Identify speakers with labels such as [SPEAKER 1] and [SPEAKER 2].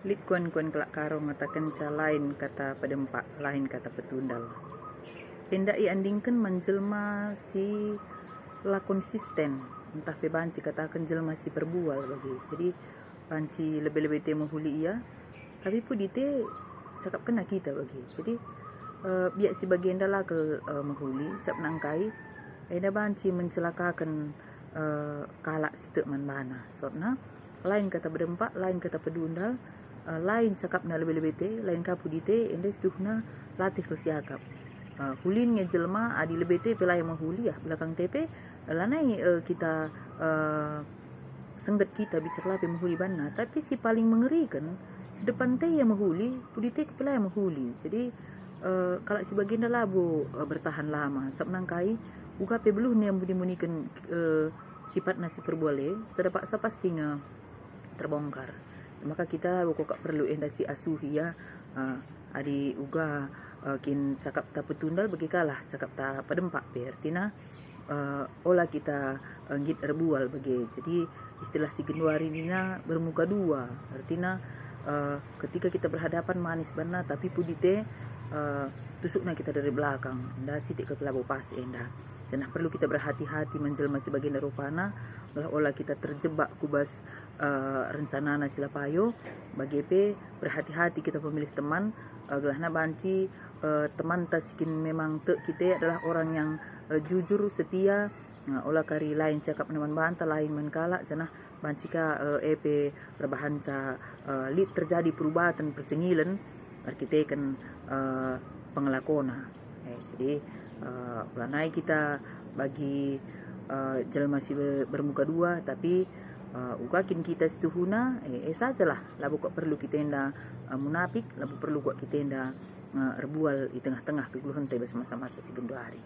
[SPEAKER 1] Lit kuan-kuan kelak karo mata kenca lain kata pedempak, lain kata petundal. Hendak iandingkan menjelma si la konsisten, entah pe banci katakan jelma si perbual bagi. Jadi banci lebih-lebih te menghuli ia, tapi pun dite cakap kena kita bagi. Jadi biak si bagian dah ke menghuli, sab nangkai, eda banci mencelakakan kalak situ man bana. Soalnya lain kata berdempak, lain kata pedundal, lain cakap na lebih-lebih te, lain kapu dite, ende setuhna latih kersiakap. Hulin jelma adi lebih te pelai menghuli ya belakang tepe lanai kita senggat kita bicara pe menghuli bana, tapi si paling mengerikan depan te yang menghuli pudite pelai menghuli. Jadi kalau si bagian labu bertahan lama sab nangkai uga pe belum yang budi-munikan sifat nasi perbuale sedapat sa pastinya terbongkar. Maka kita kok perlu si asuhi ya adi uga kin cakap ta petundal bagi kalah cakap ta pedempak pe artina olah kita ngit rebual bagi. Jadi istilah si genduari nina bermuka dua artina ketika kita berhadapan manis bana tapi pudite tusukna kita dari belakang nda sitik ke pelabu pas enda. Jangan perlu kita berhati-hati menjelma sebagian rupana olah kita terjebak kubas rencana sila payo bagi pe berhati-hati kita pemilih teman gelahna banci teman tasikin memang te kita adalah orang yang jujur setia olah kari lain cakap neman banta lain menkala janah bancika EP perbahanca lit terjadi perubahan percengilan kita kan pengelakona jadi pelanai kita bagi jelma si bermuka dua tapi ukakin kita setuhuna sajalah labu kok perlu kita enda munafik labu perlu kok kita enda rebual di tengah-tengah keguluhan teh bersama-sama si genduari.